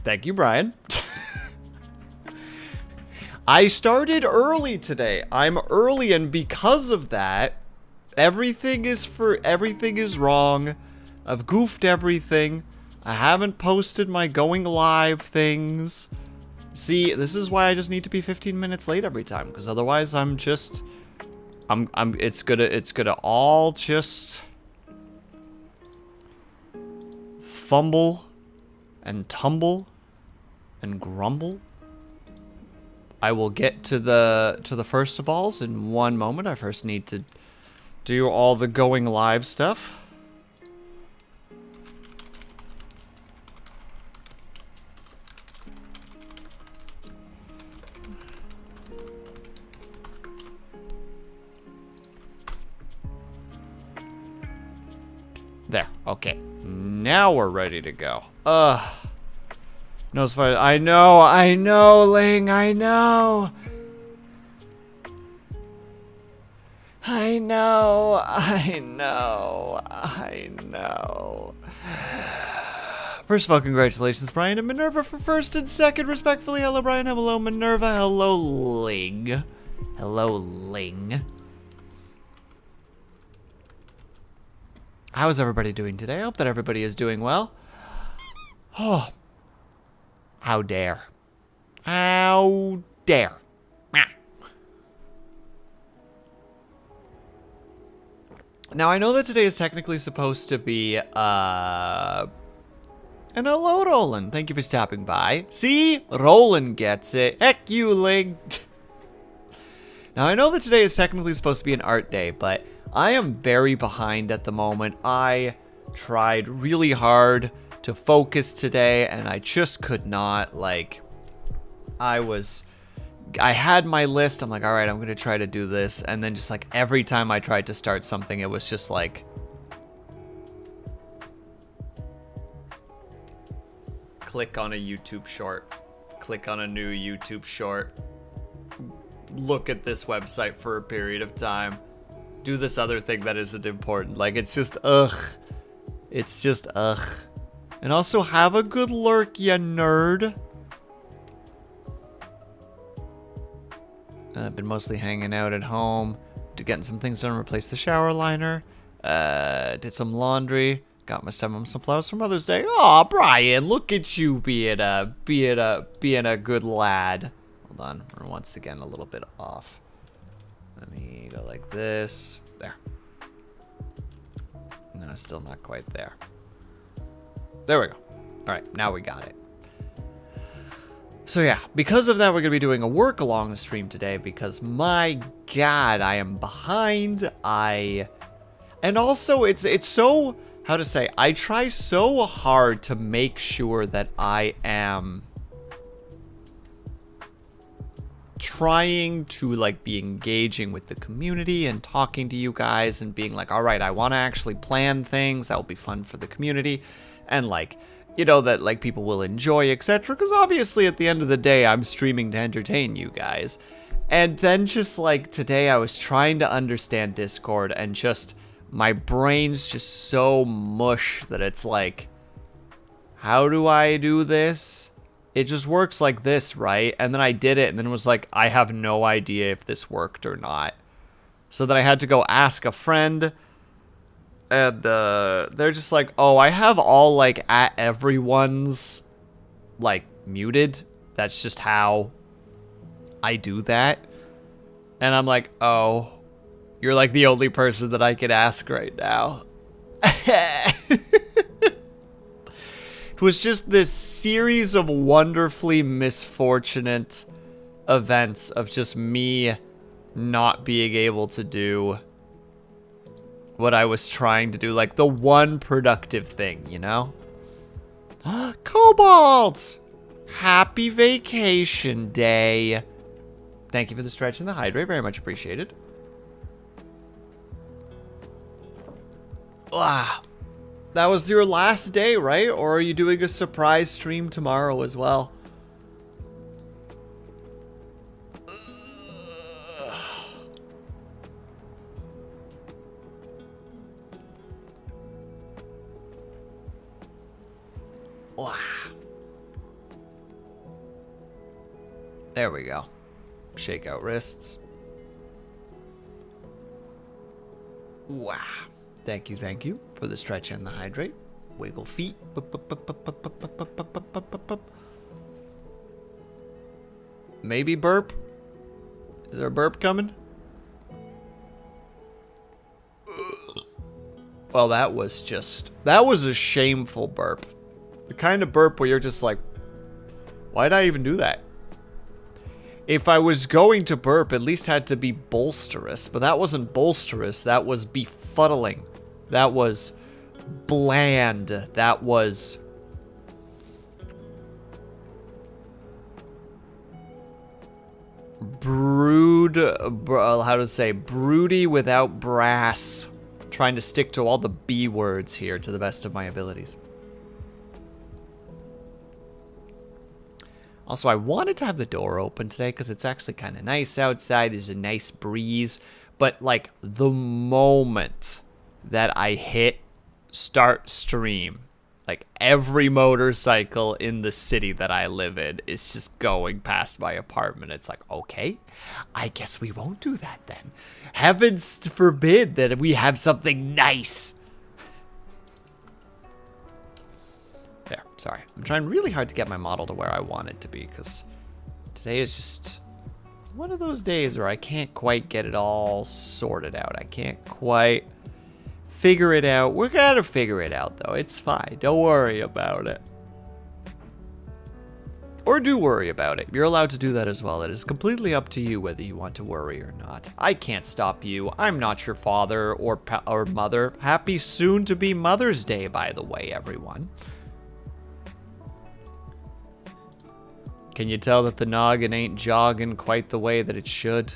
Thank you, Brian. I started early today. I'm early, and because of that, everything is wrong. I've goofed everything. I haven't posted my going live things. See, this is why I just need to be 15 minutes late every time, because otherwise it's gonna all just fumble and tumble and grumble. I will get to the first of alls in one moment. I first need to do all the going live stuff. There. Okay. Now we're ready to go. No, it's fine. I know, Ling, I know. I know. First of all, congratulations, Brian and Minerva, for first and second, respectfully. Hello, Brian. Hello, Minerva. Hello, Ling. Hello, Ling. How's everybody doing today? I hope that everybody is doing well. Oh. How dare. How dare. Now, I know that today is technically supposed to be, and hello, Roland. Thank you for stopping by. See? Roland gets it. Heck you, Ling. Now, I know that today is technically supposed to be an art day, but I am very behind at the moment. I tried really hard to focus today, and I just could not. Like, I had my list. I'm like, all right, I'm going to try to do this. And then just like every time I tried to start something, it was just like, click on a YouTube short, click on a new YouTube short, look at this website for a period of time, do this other thing that isn't important. Like, it's just, ugh. It's just, ugh. And also, have a good lurk, you nerd. I've been mostly hanging out at home, getting some things done, replaced the shower liner, did some laundry, got my stepmom some flowers for Mother's Day. Aw, Brian, look at you being a good lad. Hold on, we're once again a little bit off. Let me go like this. There. No, still not quite there. There we go. All right, now we got it. So yeah, because of that, we're going to be doing a work-along stream today because, my God, I am behind. And also, it's so, how to say, I try so hard to make sure that I am trying to, like, be engaging with the community and talking to you guys and being like, all right, I want to actually plan things that will be fun for the community and, like, you know, that, like, people will enjoy, etc. Because obviously, at the end of the day, I'm streaming to entertain you guys. And then just, like, today I was trying to understand Discord, and just, my brain's just so mush that it's like, how do I do this? It just works like this, right? And then I did it, and then it was like, I have no idea if this worked or not. So then I had to go ask a friend. And they're just like, oh, I have all, like, at everyone's, like, muted. That's just how I do that. And I'm like, oh, you're, like, the only person that I can ask right now. It was just this series of wonderfully misfortunate events of just me not being able to do what I was trying to do, like the one productive thing, you know? Cobalt! Happy vacation day. Thank you for the stretch and the hydrate, very much appreciated. Wow. That was your last day, right? Or are you doing a surprise stream tomorrow as well? Wow. There we go. Shake out wrists. Wow. Thank you for the stretch and the hydrate. Wiggle feet. Maybe burp. Is there a burp coming? Well, that was a shameful burp. The kind of burp where you're just like, why'd I even do that? If I was going to burp, at least had to be bolsterous. But that wasn't bolsterous. That was befuddling. That was bland. That was... broody without brass. Trying to stick to all the B words here to the best of my abilities. Also, I wanted to have the door open today because it's actually kind of nice outside. There's a nice breeze. But, like, the moment that I hit start stream, like, every motorcycle in the city that I live in is just going past my apartment. It's like, okay, I guess we won't do that then. Heavens forbid that we have something nice. There, sorry. I'm trying really hard to get my model to where I want it to be because today is just one of those days where I can't quite get it all sorted out. I can't quite figure it out. We're gonna figure it out though. It's fine. Don't worry about it. Or do worry about it. You're allowed to do that as well. It is completely up to you whether you want to worry or not. I can't stop you. I'm not your father or mother. Happy soon to be Mother's Day, by the way, everyone. Can you tell that the noggin ain't jogging quite the way that it should?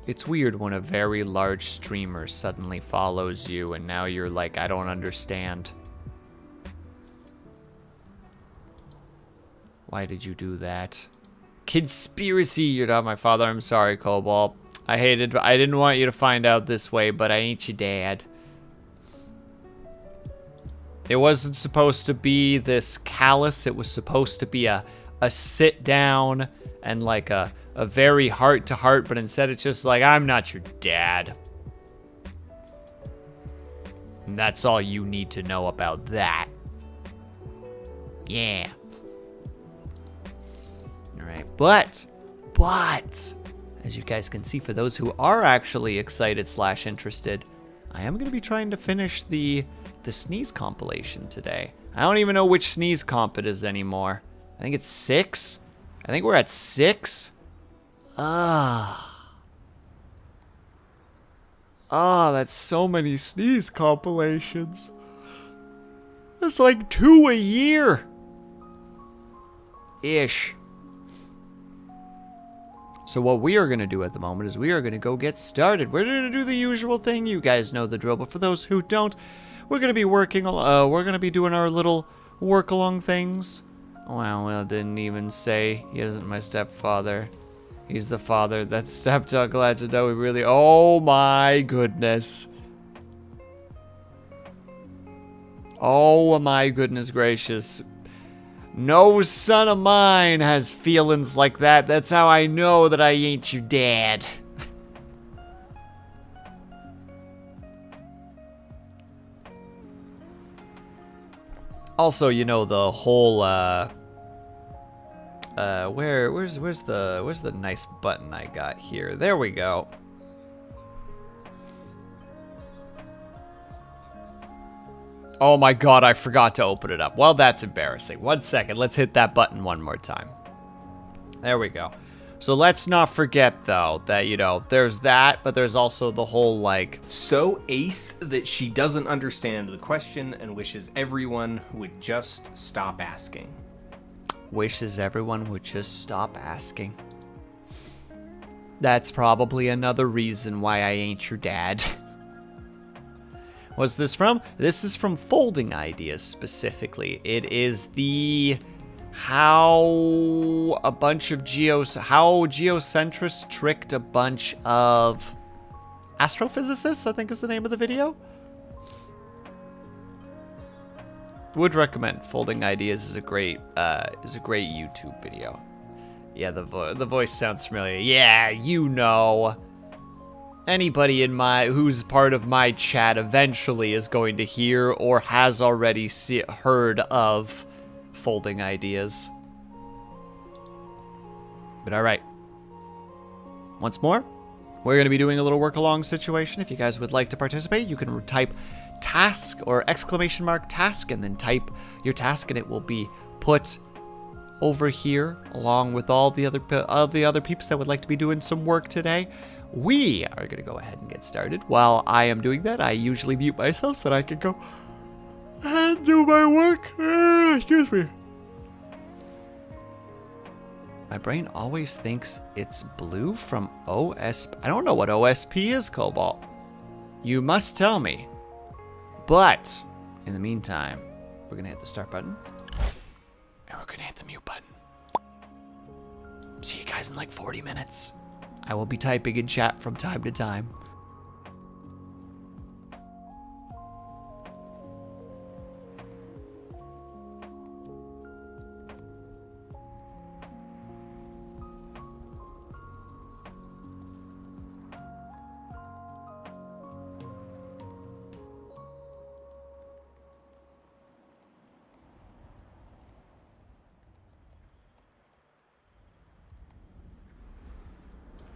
It's weird when a very large streamer suddenly follows you and now you're like, I don't understand. Why did you do that? Conspiracy, you're not my father. I'm sorry, Cobalt. I didn't want you to find out this way, but I ain't your dad. It wasn't supposed to be this callous. It was supposed to be a sit down and like a very heart to heart, but instead it's just like, I'm not your dad. And that's all you need to know about that. Yeah. All right, but, as you guys can see, for those who are actually excited / interested, I am going to be trying to finish the sneeze compilation today. I don't even know which sneeze comp it is anymore. I think it's 6. I think we're at 6. That's so many sneeze compilations. That's like 2 a year. Ish. So what we are going to do at the moment is we are going to go get started. We're going to do the usual thing. You guys know the drill, but for those who don't, we're going to be we're going to be doing our little work-along things. Wow, well, didn't even say he isn't my stepfather. He's the father. That's stepdad. Glad to know we really... Oh, my goodness. Oh, my goodness gracious. No son of mine has feelings like that. That's how I know that I ain't your dad. Also, you know, the whole, where's the nice button I got here? There we go. Oh my god, I forgot to open it up. Well, that's embarrassing. 1 second, let's hit that button one more time. There we go. So let's not forget, though, that, you know, there's that, but there's also the whole, like... So ace that she doesn't understand the question and wishes everyone would just stop asking. Wishes everyone would just stop asking. That's probably another reason why I ain't your dad. What's this from? This is from Folding Ideas, specifically. It is the... how geocentrists tricked a bunch of astrophysicists, I think is the name of the video. would recommend. Folding Ideas is a great YouTube video. Yeah, the voice sounds familiar. Yeah, you know. Anybody who's part of my chat eventually is going to hear or has already heard of Folding Ideas. But all right. Once more, we're going to be doing a little work-along situation. If you guys would like to participate, you can type task or exclamation mark task and then type your task, and it will be put over here along with all the other peeps that would like to be doing some work today. We are going to go ahead and get started. While I am doing that, I usually mute myself so that I can go and do my work. Excuse me. My brain always thinks it's blue from OSP. I don't know what OSP is, Cobalt. You must tell me. But in the meantime, we're going to hit the start button. And we're going to hit the mute button. See you guys in like 40 minutes. I will be typing in chat from time to time.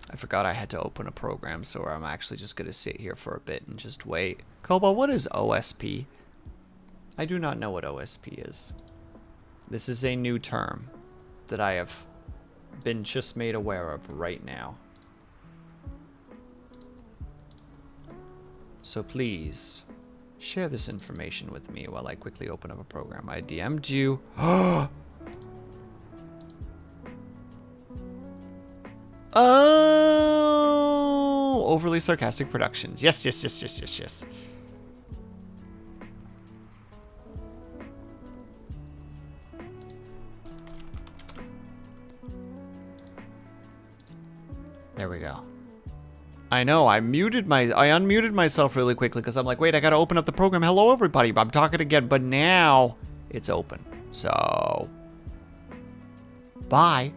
I forgot I had to open a program, so I'm actually just going to sit here for a bit and just wait. Cobalt, what is OSP? I do not know what OSP is. This is a new term that I have been just made aware of right now. So please, share this information with me while I quickly open up a program. I DM'd you. Oh, overly sarcastic productions. Yes. There we go. I know, I unmuted myself really quickly because I'm like, wait, I gotta open up the program. Hello, everybody. I'm talking again, but now it's open. So, bye.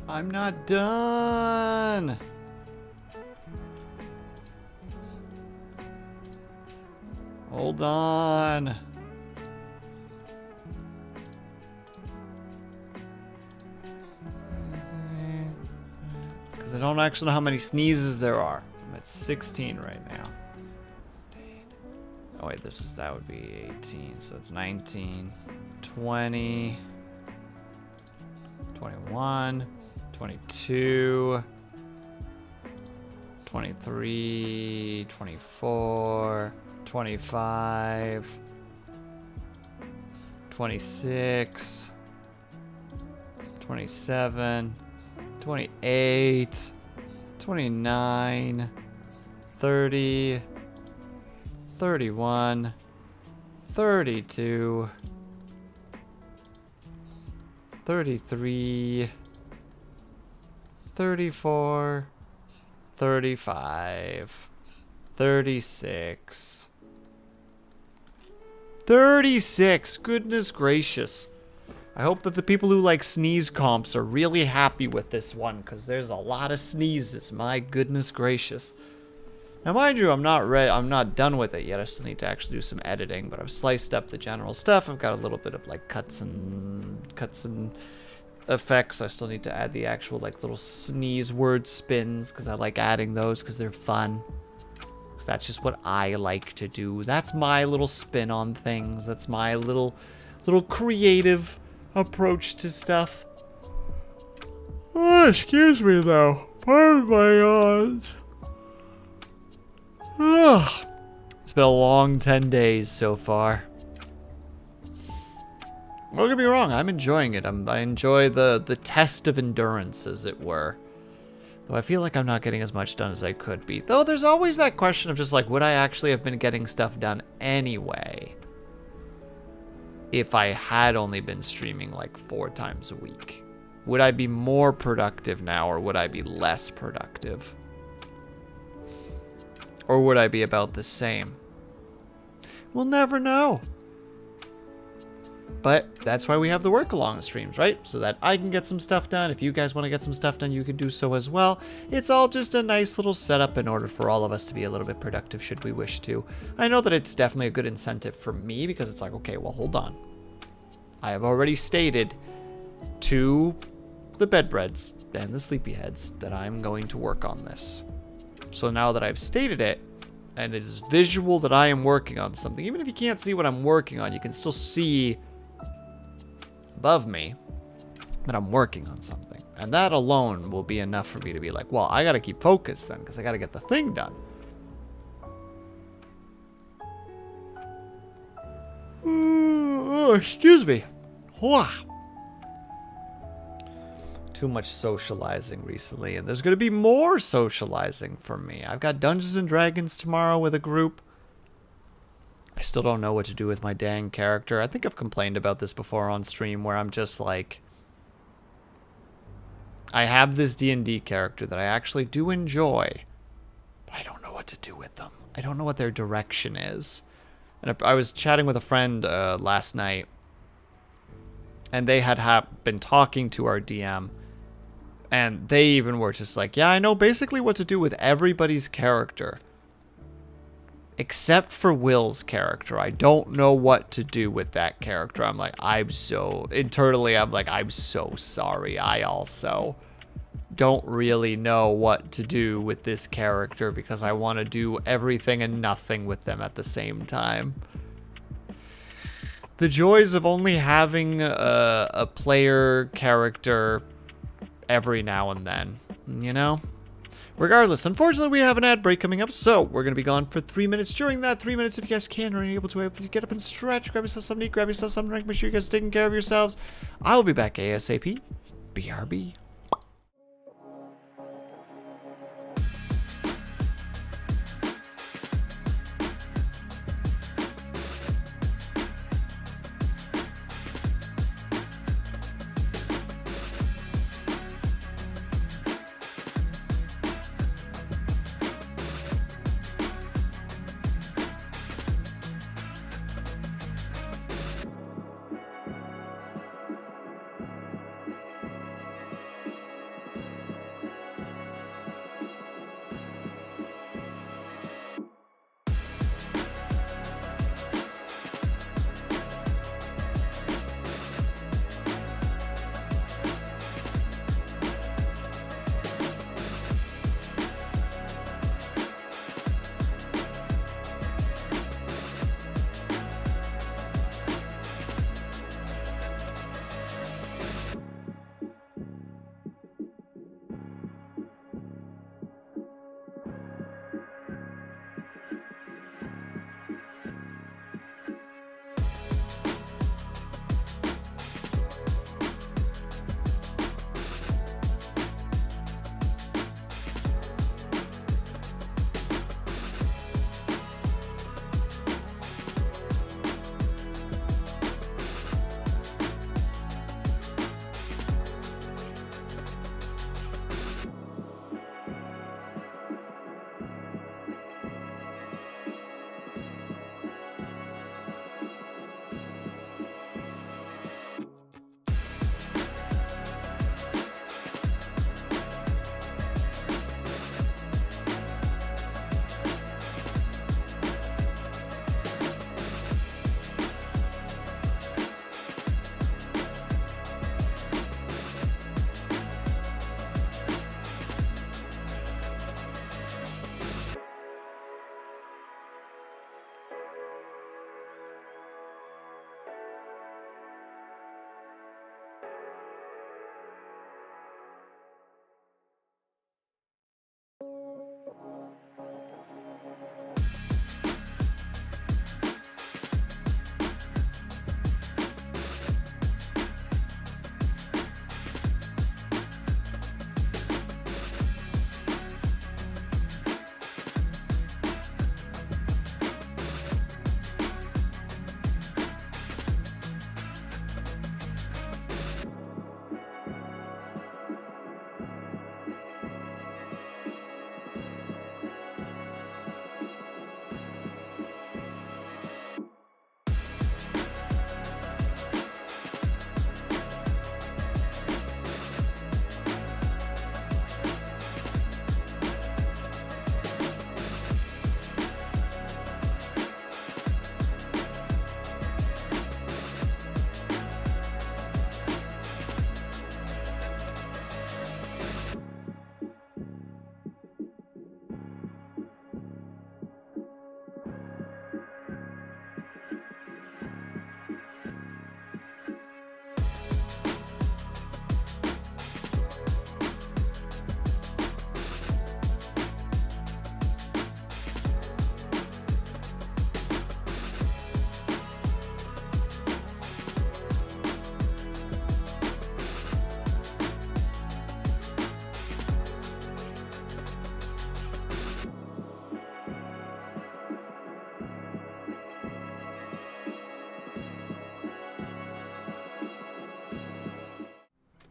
I'm not done. Hold on. Because I don't actually know how many sneezes there are. I'm at 16 right now. Oh wait, that would be 18. So it's 19, 20, 21, 22, 23, 24, 25, 26, 27, 28, 29, 30, 31, 32, 33, 34, 35, 36. 36! Goodness gracious. I hope that the people who like sneeze comps are really happy with this one, because there's a lot of sneezes. My goodness gracious. Now, mind you, I'm not done with it yet. I still need to actually do some editing, but I've sliced up the general stuff. I've got a little bit of like cuts and effects. I still need to add the actual like little sneeze word spins, because I like adding those because they're fun. Because that's just what I like to do. That's my little spin on things. That's my little creative approach to stuff. Oh, excuse me though. Pardon my yawns. Ugh. It's been a long 10 days so far. Don't get me wrong, I'm enjoying it. I enjoy the test of endurance, as it were. Though I feel like I'm not getting as much done as I could be. Though there's always that question of just like, would I actually have been getting stuff done anyway if I had only been streaming like 4 times a week? Would I be more productive now, or would I be less productive? Or would I be about the same? We'll never know. But that's why we have the Workalong streams, right? So that I can get some stuff done. If you guys want to get some stuff done, you can do so as well. It's all just a nice little setup in order for all of us to be a little bit productive should we wish to. I know that it's definitely a good incentive for me, because it's like, okay, well, hold on. I have already stated to the bedbreads and the sleepyheads that I'm going to work on this. So now that I've stated it, and it is visual that I am working on something, even if you can't see what I'm working on, you can still see above me that I'm working on something. And that alone will be enough for me to be like, well, I gotta keep focused then, because I gotta get the thing done. Oh, excuse me. Too much socializing recently, and there's going to be more socializing for me. I've got Dungeons and Dragons tomorrow with a group. I still don't know what to do with my dang character. I think I've complained about this before on stream, where I'm just like, I have this D&D character that I actually do enjoy, but I don't know what to do with them. I don't know what their direction is. And I was chatting with a friend last night, and they had been talking to our DM, and they even were just like, yeah, I know basically what to do with everybody's character. Except for Will's character. I don't know what to do with that character. I'm like, internally, I'm like, I'm so sorry. I also don't really know what to do with this character, because I want to do everything and nothing with them at the same time. The joys of only having a player character every now and then, you know? Regardless, unfortunately, we have an ad break coming up, so we're going to be gone for 3 minutes. During that 3 minutes, if you guys can, or are able to get up and stretch, grab yourself something to eat, grab yourself something to drink, make sure you guys are taking care of yourselves. I'll be back ASAP. BRB.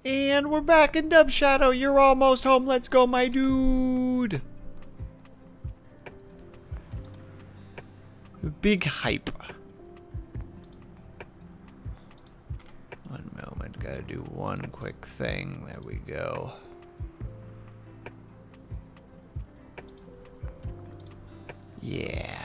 And we're back in Dub Shadow. You're almost home. Let's go, my dude. Big hype. One moment. Gotta do one quick thing. There we go. Yeah.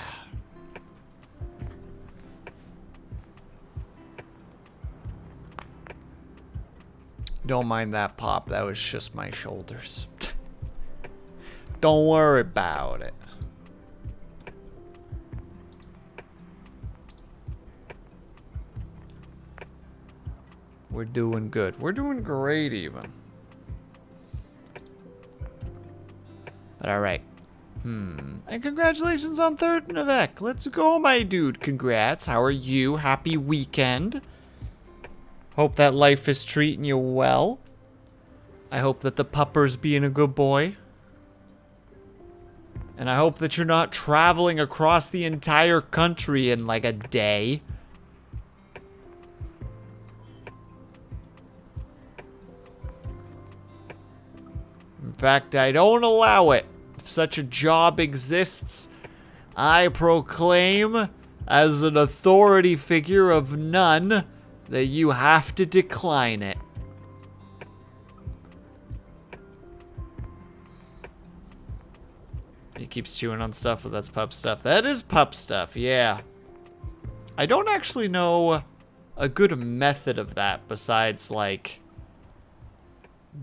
Don't mind that pop. That was just my shoulders. Don't worry about it. We're doing good. We're doing great even. But alright. And congratulations on 3rd Navek. Let's go, my dude. Congrats. How are you? Happy weekend. Hope that life is treating you well. I hope that the pupper's being a good boy. And I hope that you're not traveling across the entire country in like a day. In fact, I don't allow it. If such a job exists, I proclaim as an authority figure of none that you have to decline it. He keeps chewing on stuff, but that's pup stuff. That is pup stuff, yeah. I don't actually know a good method of that besides, like,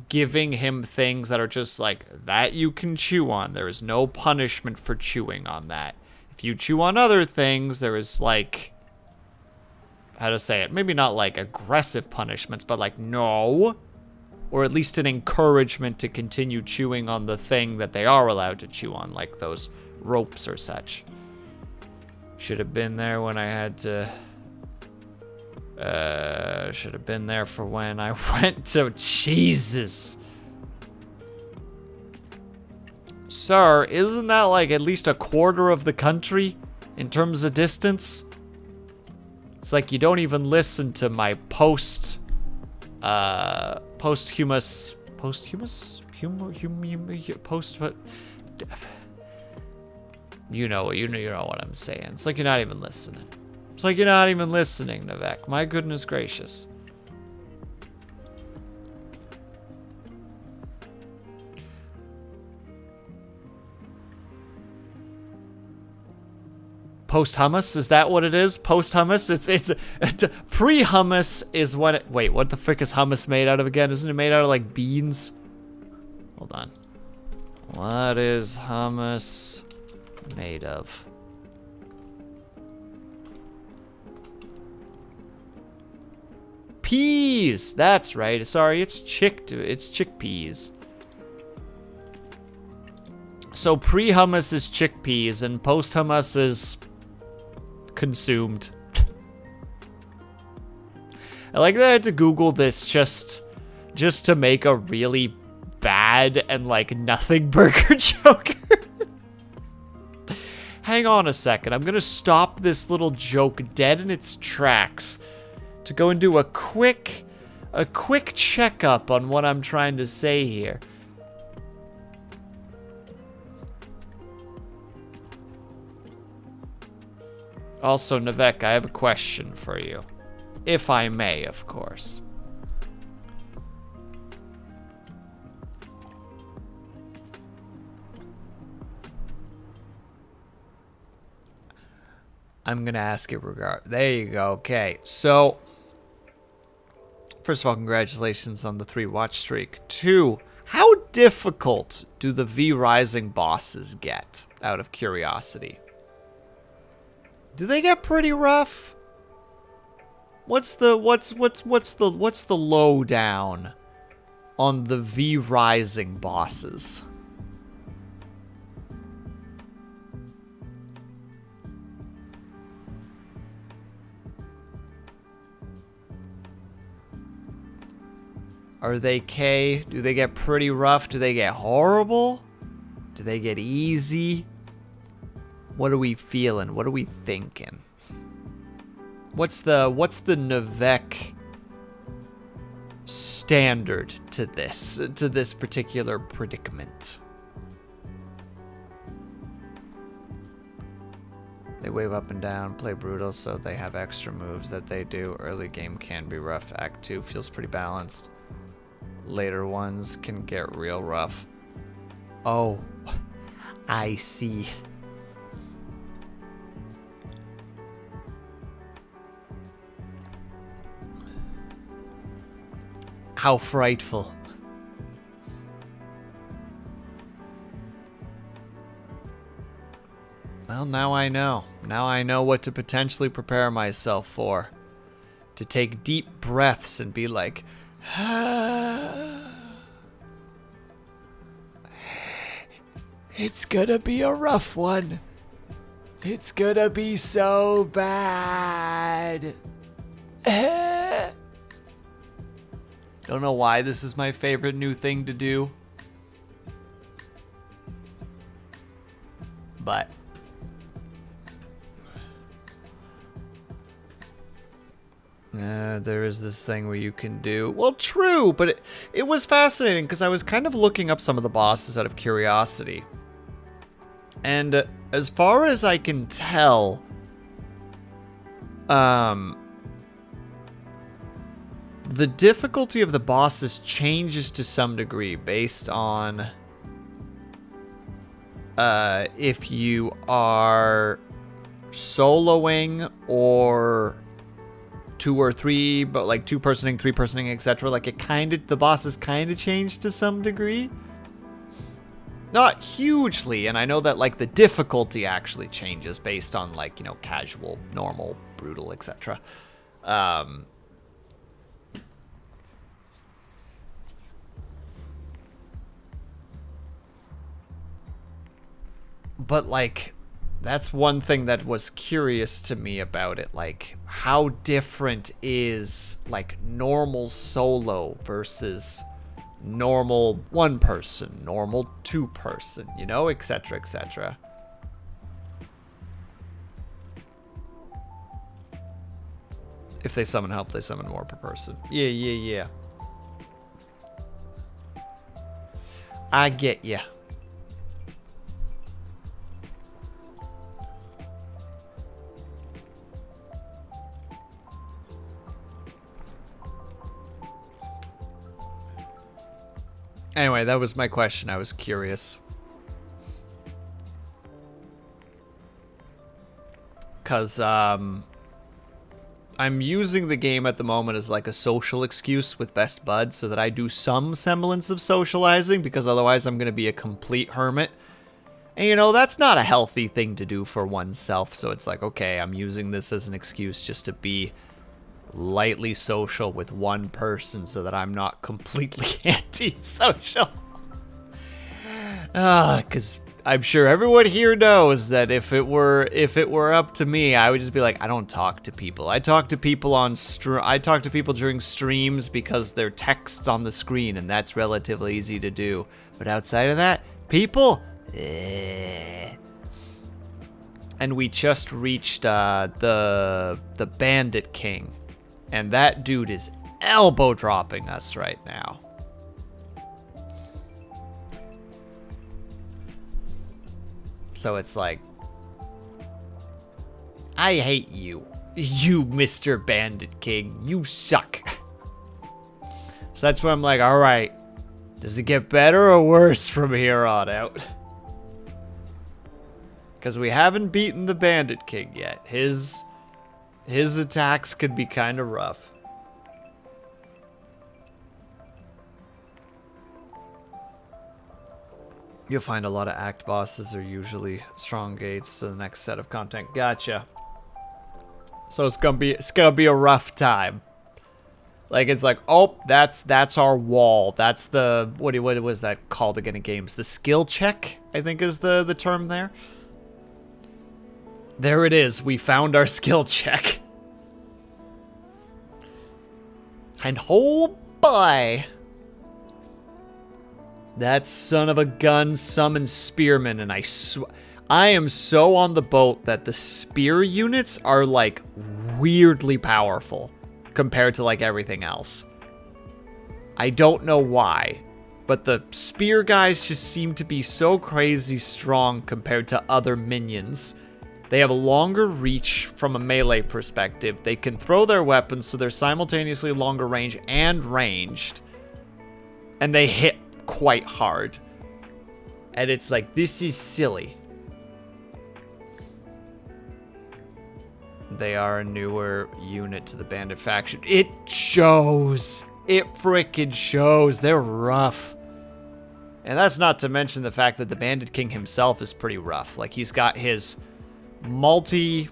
giving him things that are just like, that you can chew on. There is no punishment for chewing on that. If you chew on other things, there is, like, how to say it? Maybe not, like, aggressive punishments, but, like, no. Or at least an encouragement to continue chewing on the thing that they are allowed to chew on, like those ropes or such. Should have been there when I had to... should have been there for when I went to... Jesus. Sir, isn't that like at least a quarter of the country in terms of distance? It's like you don't even listen to my posthumous, you know what I'm saying. It's like you're not even listening. It's like you're not even listening, Navek. My goodness gracious. Post-hummus? Is that what it is? Post-hummus? It's pre-hummus is what it... Wait, what the frick is hummus made out of again? Isn't it made out of, like, beans? Hold on. What is hummus made of? Peas! That's right. Sorry, it's chickpeas. So pre-hummus is chickpeas and post-hummus is... consumed. I like that I had to Google this just to make a really bad and like nothing burger joke. Hang on a second. I'm gonna stop this little joke dead in its tracks to go and do a quick checkup on what I'm trying to say here. Also, Navek, I have a question for you. If I may, of course. I'm gonna ask it There you go, okay. So, first of all, congratulations on the 3 watch streak. 2, how difficult do the V Rising bosses get, out of curiosity? Do they get pretty rough? What's the lowdown on the V Rising bosses? Are they K? Do they get pretty rough? Do they get horrible? Do they get easy? What are we feeling? What are we thinking? What's the Navek standard to this particular predicament. They wave up and down, play brutal, so they have extra moves that they do. Early game can be rough. Act 2 feels pretty balanced. Later ones can get real rough. Oh, I see. How frightful. Well, now I know. Now I know what to potentially prepare myself for. To take deep breaths and be like, it's gonna be a rough one. It's gonna be so bad. Don't know why this is my favorite new thing to do. But there is this thing where you can do... Well, true, but it was fascinating because I was kind of looking up some of the bosses out of curiosity. And as far as I can tell, the difficulty of the bosses changes to some degree based on if you are soloing or 2 or 3, but like 2-personing, 3-personing, etc. Like the bosses kind of changed to some degree. Not hugely, and I know that like the difficulty actually changes based on like, you know, casual, normal, brutal, etc. But like, that's one thing that was curious to me about it. Like, how different is like normal solo versus normal 1-person, normal 2-person, you know, etc., etc. If they summon help, they summon more per person. Yeah. I get ya. Anyway, that was my question. I was curious. Because I'm using the game at the moment as like a social excuse with best buds so that I do some semblance of socializing, because otherwise I'm going to be a complete hermit. And you know, that's not a healthy thing to do for oneself. So it's like, okay, I'm using this as an excuse just to be lightly social with one person so that I'm not completely anti-social. Because I'm sure everyone here knows that if it were up to me, I would just be like, I don't talk to people. I talk to people during streams because they're texts on the screen, and that's relatively easy to do. But outside of that, people. And we just reached the Bandit King. And that dude is elbow dropping us right now. So it's like, I hate you. You, Mr. Bandit King. You suck. So that's why I'm like, alright. Does it get better or worse from here on out? Because we haven't beaten the Bandit King yet. His attacks could be kind of rough. You'll find a lot of act bosses are usually strong gates to the next set of content. Gotcha. So it's gonna be a rough time. Like, it's like, oh, that's our wall. That's the what was that called again in games? The skill check, I think is the term there. There it is. We found our skill check. And oh boy, that son of a gun summons spearmen, and I am so on the boat that the spear units are like weirdly powerful compared to like everything else. I don't know why, but the spear guys just seem to be so crazy strong compared to other minions. They have a longer reach from a melee perspective. They can throw their weapons, so they're simultaneously longer range and ranged. And they hit quite hard. And it's like, this is silly. They are a newer unit to the bandit faction. It shows. It frickin' shows. They're rough. And that's not to mention the fact that the Bandit King himself is pretty rough. Like, he's got his multi-waved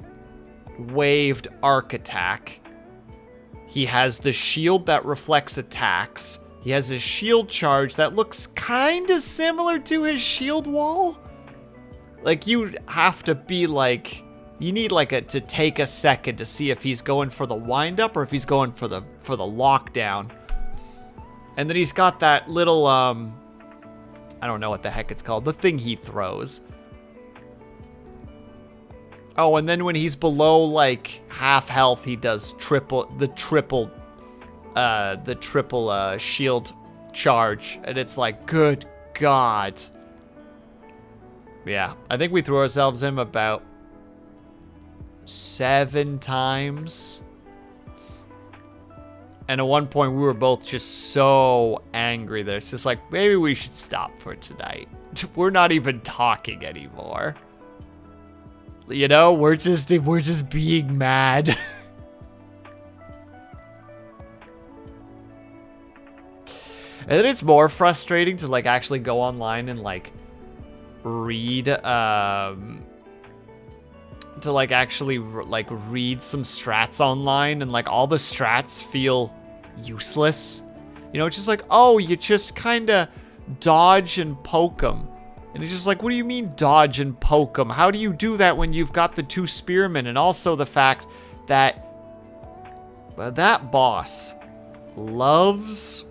arc attack. He has the shield that reflects attacks. He has his shield charge that looks kind of similar to his shield wall. Like, you have to be like... You need like to take a second to see if he's going for the wind-up or if he's going for the lockdown. And then he's got that little, I don't know what the heck it's called. The thing he throws. Oh, and then when he's below like half health, he does the triple shield charge. And it's like, good God. Yeah, I think we threw ourselves in about 7 times. And at one point we were both just so angry that it's just like, maybe we should stop for tonight. We're not even talking anymore. You know, we're just being mad. And then it's more frustrating to like actually go online and like read to like actually like read some strats online, and like all the strats feel useless. You know, it's just like, oh, you just kind of dodge and poke them. And it's just like, what do you mean dodge and poke them? How do you do that when you've got the 2 spearmen? And also the fact that that boss loves,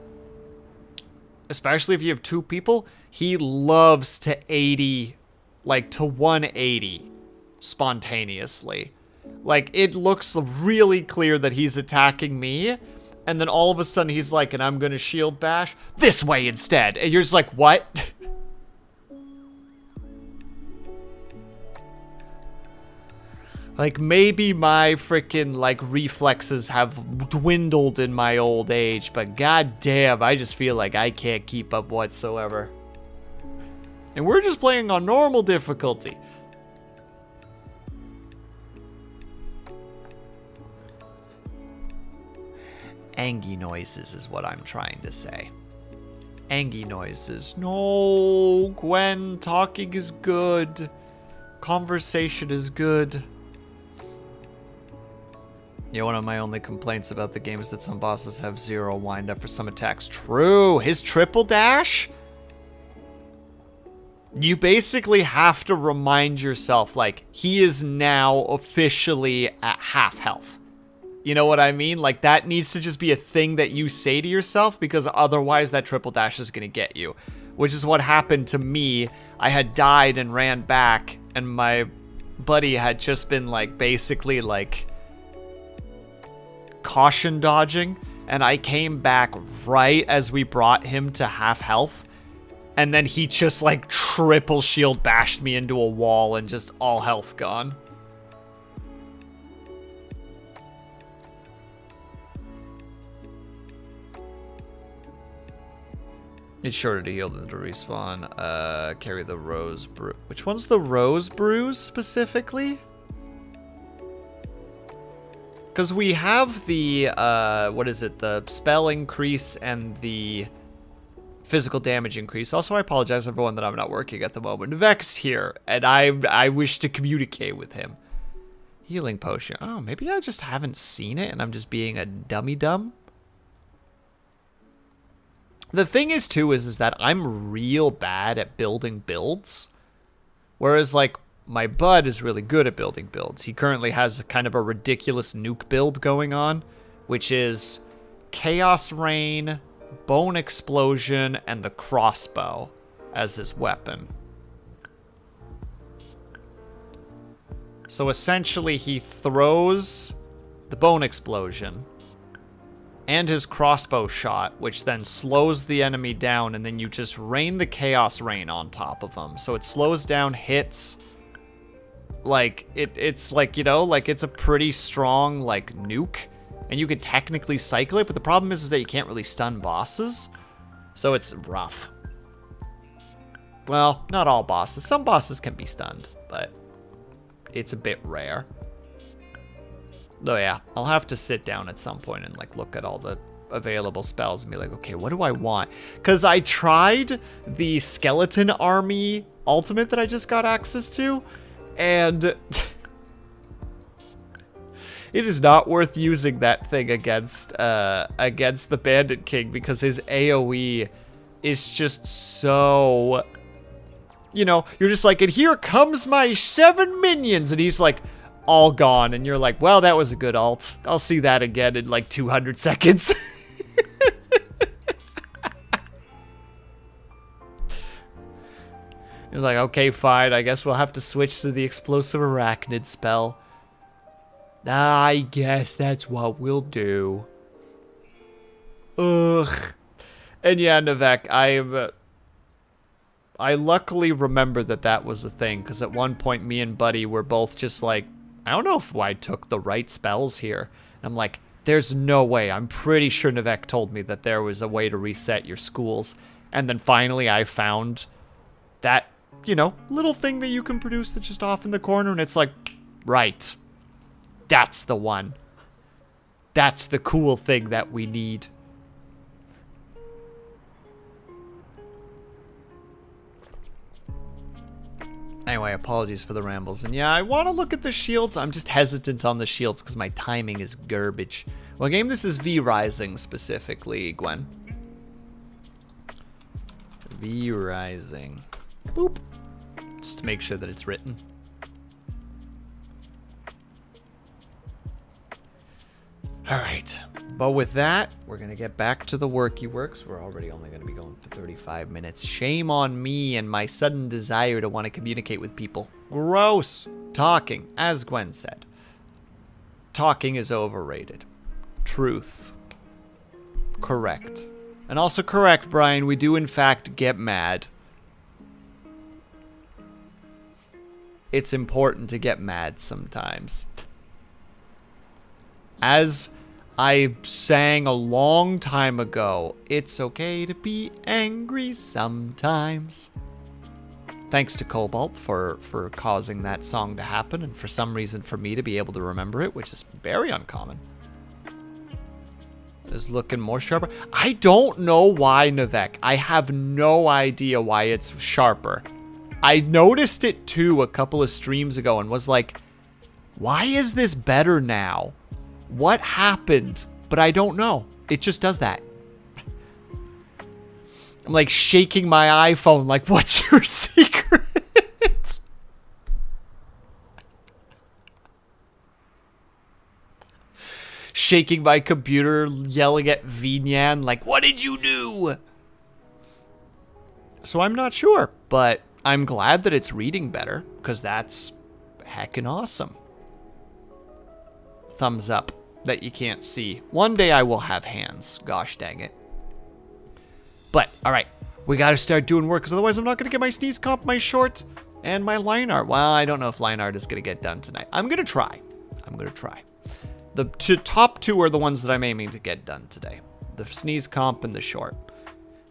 especially if you have 2 people, he loves to 80, like to 180 spontaneously. Like, it looks really clear that he's attacking me, and then all of a sudden he's like, and I'm gonna shield bash this way instead. And you're just like, what? Like, maybe my freaking like reflexes have dwindled in my old age, but goddamn, I just feel like I can't keep up whatsoever. And we're just playing on normal difficulty. Angy noises is what I'm trying to say. Angy noises. No, Gwen, talking is good. Conversation is good. Yeah, one of my only complaints about the game is that some bosses have 0 wind up for some attacks. True. His triple dash? You basically have to remind yourself, like, he is now officially at half health. You know what I mean? Like, that needs to just be a thing that you say to yourself, because otherwise that triple dash is going to get you. Which is what happened to me. I had died and ran back, and my buddy had just been, like, basically, like, caution dodging. And I came back right as we brought him to half health. And then he just, like, triple shield bashed me into a wall and just all health gone. It's shorter to heal than to respawn. Carry the Rose Brew. Which one's the Rose Brews specifically? Because we have the, what is it? The spell increase and the physical damage increase. Also, I apologize everyone that I'm not working at the moment. Vex here, and I wish to communicate with him. Healing potion. Oh, maybe I just haven't seen it and I'm just being a dummy-dumb. The thing is, too, is that I'm real bad at building builds. Whereas, like, my bud is really good at building builds. He currently has kind of a ridiculous nuke build going on, which is Chaos Rain, Bone Explosion, and the crossbow as his weapon. So essentially, he throws the Bone Explosion, and his crossbow shot, which then slows the enemy down, and then you just rain the Chaos Rain on top of them. So it slows down hits. Like, it's like, you know, like it's a pretty strong, like, nuke. And you could technically cycle it, but the problem is that you can't really stun bosses. So it's rough. Well, not all bosses. Some bosses can be stunned, but it's a bit rare. Though, yeah, I'll have to sit down at some point and, like, look at all the available spells and be like, okay, what do I want? Because I tried the Skeleton Army ultimate that I just got access to, and it is not worth using that thing against the Bandit King, because his AoE is just so... You know, you're just like, and here comes my 7 minions, and he's like... all gone, and you're like, well, that was a good ult. I'll see that again in like 200 seconds. You're like, okay, fine, I guess we'll have to switch to the explosive arachnid spell. I guess that's what we'll do. Ugh. And yeah, Navek, I luckily remember that was a thing, because at one point me and Buddy were both just like, I don't know if I took the right spells here. And I'm like, there's no way. I'm pretty sure Navek told me that there was a way to reset your schools. And then finally I found that, you know, little thing that you can produce that's just off in the corner. And it's like, right. That's the one. That's the cool thing that we need. Anyway, apologies for the rambles. And yeah, I want to look at the shields. I'm just hesitant on the shields because my timing is garbage. What game this is V Rising specifically, Gwen? V Rising. Boop. Just to make sure that it's written. Alright. But with that, we're going to get back to the worky works. We're already only going to be going for 35 minutes. Shame on me and my sudden desire to want to communicate with people. Gross. Talking, as Gwen said. Talking is overrated. Truth. Correct. And also correct, Brian, we do in fact get mad. It's important to get mad sometimes. As I sang a long time ago, it's okay to be angry sometimes. Thanks to Cobalt for causing that song to happen, and for some reason for me to be able to remember it, which is very uncommon. Is looking more sharper. I don't know why, Navek. I have no idea why it's sharper. I noticed it too a couple of streams ago and was like, why is this better now? What happened? But I don't know. It just does that. I'm like shaking my iPhone like, what's your secret? Shaking my computer, yelling at Vinyan like, what did you do? So I'm not sure, but I'm glad that it's reading better, because that's heckin' awesome. Thumbs up that you can't see. One day I will have hands. Gosh dang it. But, alright. We gotta start doing work, because otherwise I'm not gonna get my sneeze comp, my short, and my line art. Well, I don't know if line art is gonna get done tonight. I'm gonna try. The top two are the ones that I'm aiming to get done today. The sneeze comp and the short.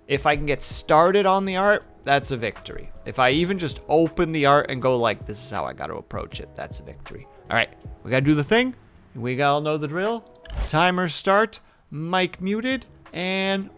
If I can get started on the art, that's a victory. If I even just open the art and go like, this is how I gotta approach it, that's a victory. Alright, we gotta do the thing. We all know the drill. Timer start, mic muted, and...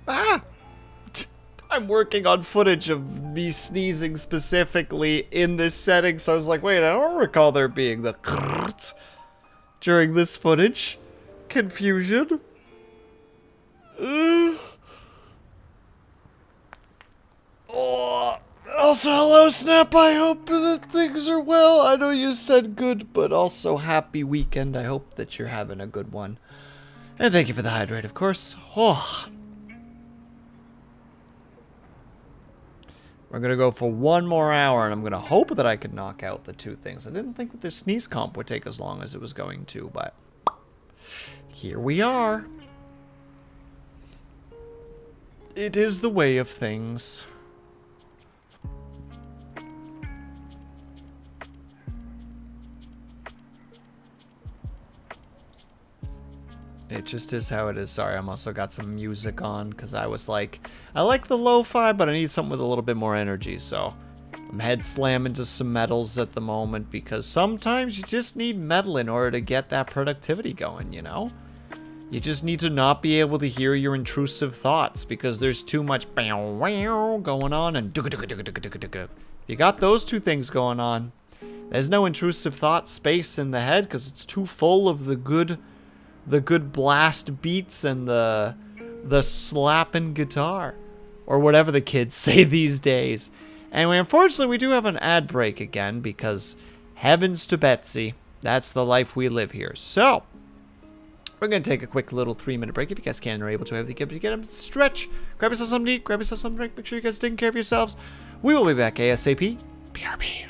Ah! I'm working on footage of me sneezing specifically in this setting, so I was like, wait, I don't recall there being the during this footage. Confusion. Oh, also, hello, Snap. I hope that things are well. I know you said good, but also happy weekend. I hope that you're having a good one. And thank you for the hydrate, of course. Oh. We're going to go for one more hour, and I'm going to hope that I can knock out the 2 things. I didn't think that the sneeze comp would take as long as it was going to, but here we are. It is the way of things. It just is how it is. Sorry, I'm also got some music on because I was like, I like the lo-fi, but I need something with a little bit more energy. So I'm head slamming to some metals at the moment because sometimes you just need metal in order to get that productivity going, you know? You just need to not be able to hear your intrusive thoughts because there's too much going on and if you got those 2 things going on, there's no intrusive thought space in the head because it's too full of the good blast beats and the slapping guitar or whatever the kids say these days. Anyway, unfortunately, we do have an ad break again because heavens to Betsy, that's the life we live here. So we're going to take a quick little 3-minute break. If you guys can or are able to, have the ability to get a stretch, grab yourself something to eat, grab yourself something to drink, make sure you guys are taking care of yourselves. We will be back ASAP. BRB.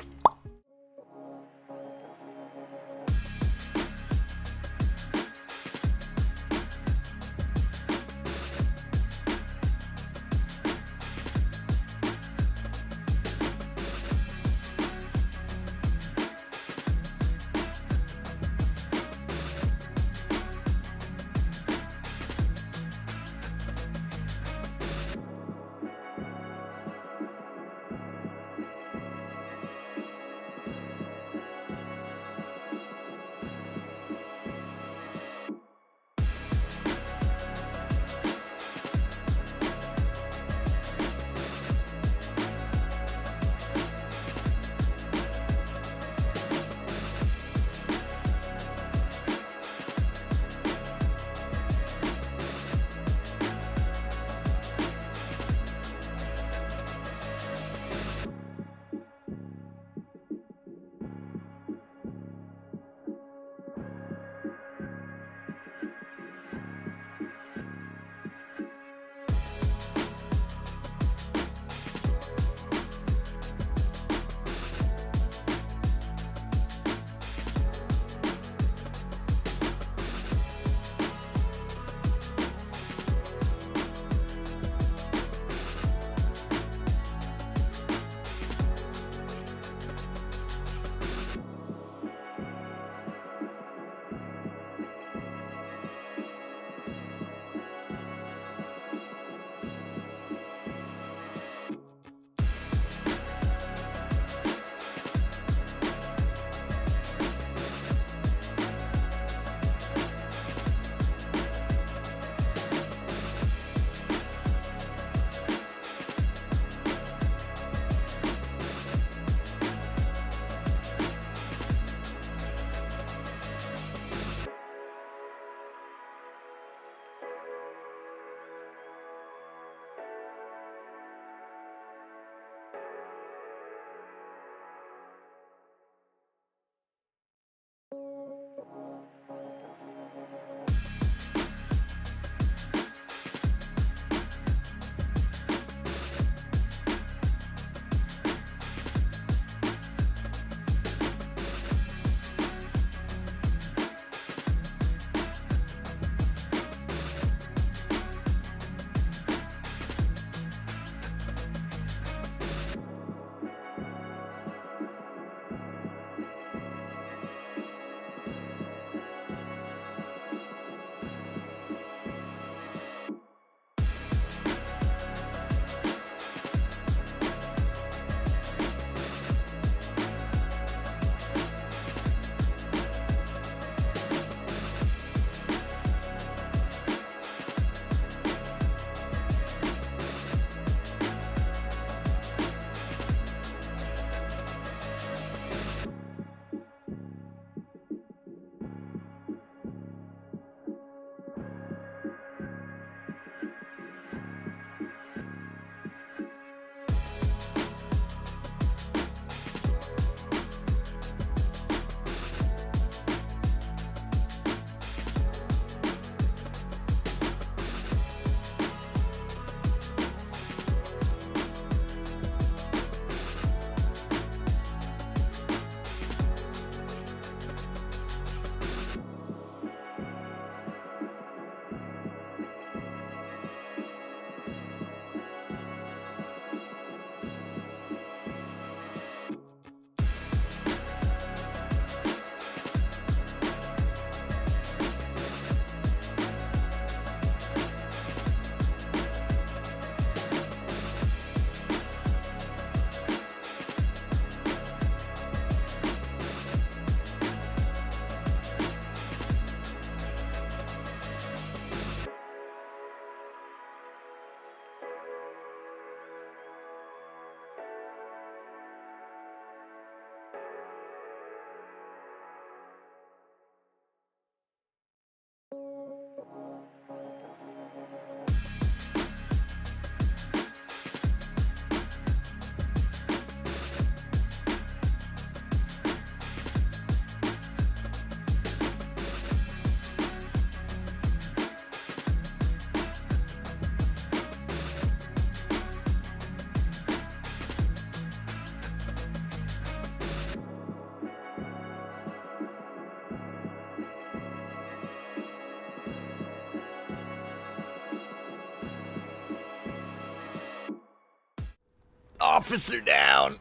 Officer down.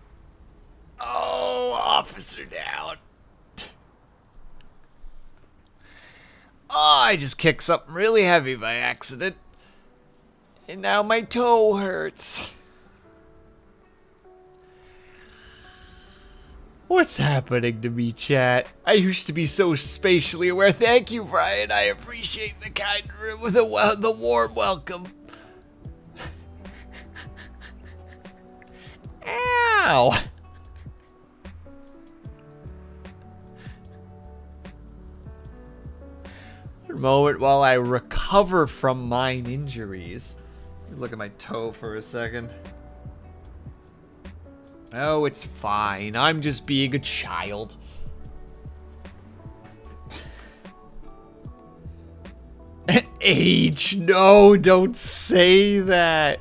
Oh, officer down. Oh, I just kicked something really heavy by accident. And now my toe hurts. What's happening to me, chat? I used to be so spatially aware. Thank you, Brian. I appreciate the kind, the warm welcome. Ow! One moment while I recover from mine injuries. Let me look at my toe for a second. Oh, it's fine. I'm just being a child. Age, no, don't say that.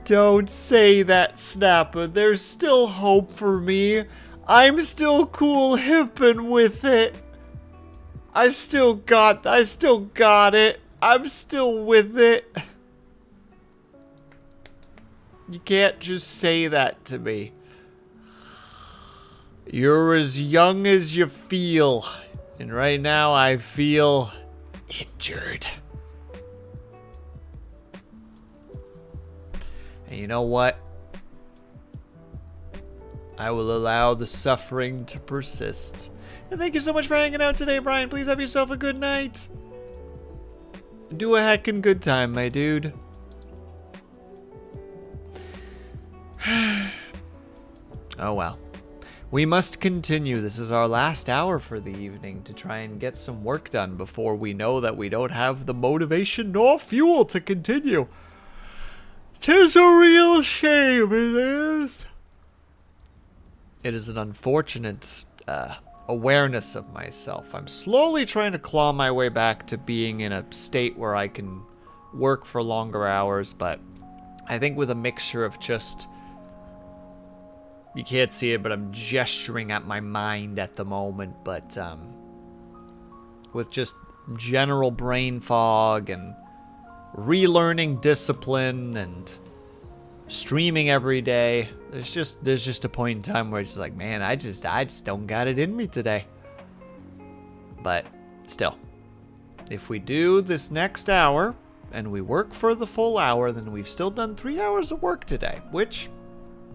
Don't say that, Snapper. There's still hope for me. I'm still cool, hip, and with it. I still got it. I'm still with it. You can't just say that to me. You're as young as you feel. And right now I feel injured. And you know what? I will allow the suffering to persist. And thank you so much for hanging out today, Brian. Please have yourself a good night. Do a heckin' good time, my dude. Oh well. We must continue. This is our last hour for the evening to try and get some work done before we know that we don't have the motivation nor fuel to continue. 'Tis a real shame, it is. It is an unfortunate awareness of myself. I'm slowly trying to claw my way back to being in a state where I can work for longer hours, but I think with a mixture of just... You can't see it, but I'm gesturing at my mind at the moment, but with just general brain fog and relearning discipline and streaming every day, there's just a point in time where it's just like, man, I just don't got it in me today. But still, if we do this next hour and we work for the full hour, then we've still done 3 hours of work today, which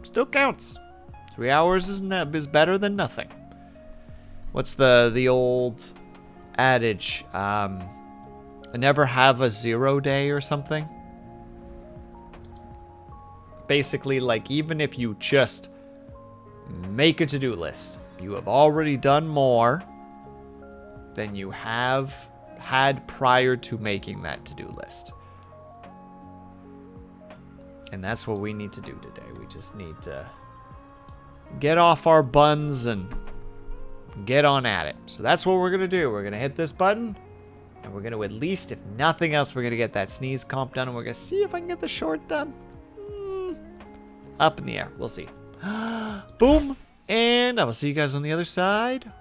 still counts. 3 hours is better than nothing. What's the old adage? Never have a 0 day or something. Basically, like, even if you just make a to-do list, you have already done more than you have had prior to making that to-do list. And that's what we need to do today. We just need to get off our buns and get on at it. So that's what we're going to do. We're going to hit this button, and we're going to, at least, if nothing else, we're going to get that sneeze comp done, and we're going to see if I can get the short done. Up in the air. We'll see. Boom. And I will see you guys on the other side.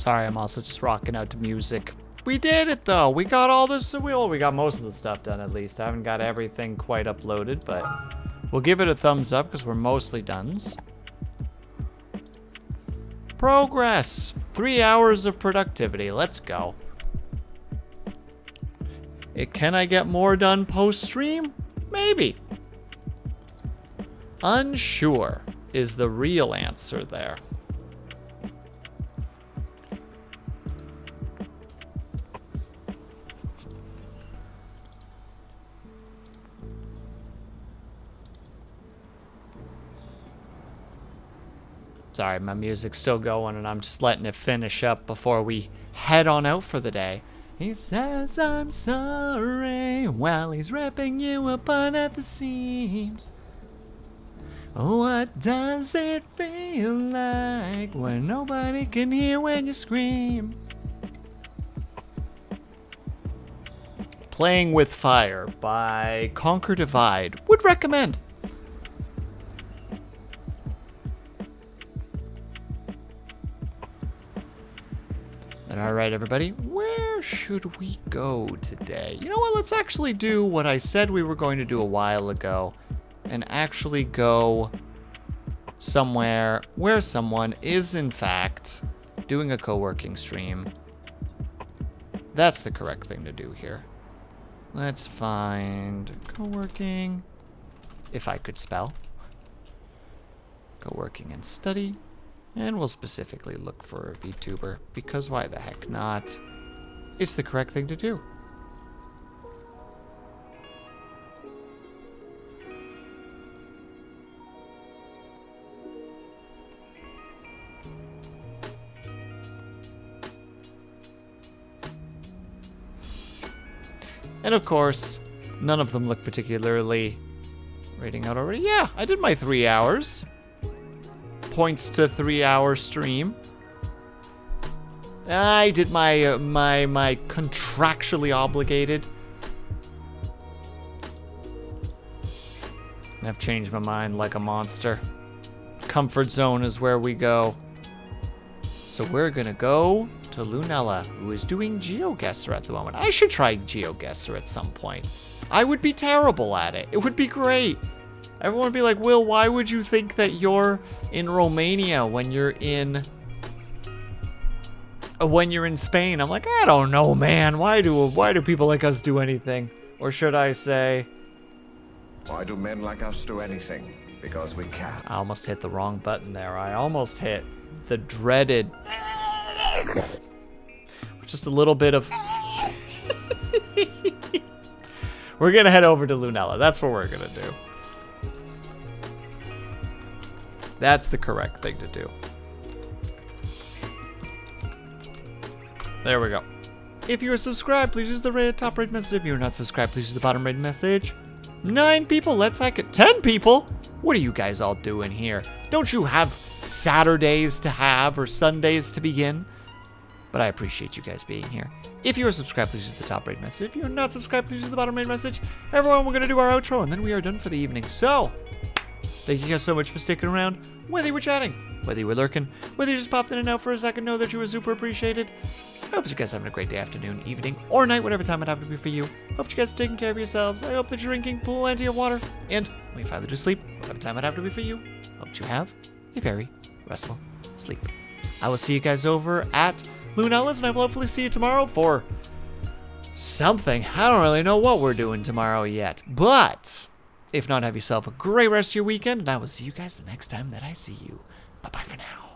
Sorry, I'm also just rocking out to music. We did it, though. We got all this. We got most of the stuff done, at least. I haven't got everything quite uploaded, but we'll give it a thumbs up because we're mostly done. Progress. 3 hours of productivity. Let's go. Can I get more done post-stream? Maybe. Unsure is the real answer there. Sorry, my music's still going and I'm just letting it finish up before we head on out for the day. He says I'm sorry while he's ripping you apart at the seams. What does it feel like when nobody can hear when you scream? Playing with Fire by Conquer Divide. Would recommend. But all right, everybody, where should we go today? You know what? Let's actually do what I said we were going to do a while ago and actually go somewhere where someone is, in fact, doing a co-working stream. That's the correct thing to do here. Let's find co-working, if I could spell. Co-working and study. And we'll specifically look for a VTuber, because why the heck not? It's the correct thing to do. And of course, none of them look particularly rating out already. Yeah, I did my 3 hours. Points to 3 hour stream. I did my my contractually obligated. I've changed my mind like a monster. Comfort zone is where we go. So we're gonna go to Lunella, who is doing GeoGuessr at the moment. I should try GeoGuessr at some point. I would be terrible at it. It would be great. Everyone would be like, Will, why would you think that you're in Romania when you're in Spain? I'm like, I don't know, man. Why do people like us do anything? Or should I say, why do men like us do anything? Because we can. I almost hit the wrong button there. I almost hit the dreaded, just a little bit of. We're gonna head over to Lunella. That's what we're gonna do. That's the correct thing to do. There we go. If you are subscribed, please use the top right message. If you are not subscribed, please use the bottom right message. 9 people, let's hack it. 10 people? What are you guys all doing here? Don't you have Saturdays to have or Sundays to begin? But I appreciate you guys being here. If you are subscribed, please use the top right message. If you are not subscribed, please use the bottom right message. Everyone, we're going to do our outro, and then we are done for the evening. So, thank you guys so much for sticking around. Whether you were chatting, whether you were lurking, whether you just popped in and out for a second, know that you were super appreciated. I hope you guys are having a great day, afternoon, evening, or night, whatever time it happened to be for you. Hope you guys are taking care of yourselves. I hope that you're drinking plenty of water. And when you finally do sleep, whatever time it happened to be for you, hope you have a very restful sleep. I will see you guys over at Lunella's, and I will hopefully see you tomorrow for something. I don't really know what we're doing tomorrow yet. But if not, have yourself a great rest of your weekend, and I will see you guys the next time that I see you. Bye-bye for now.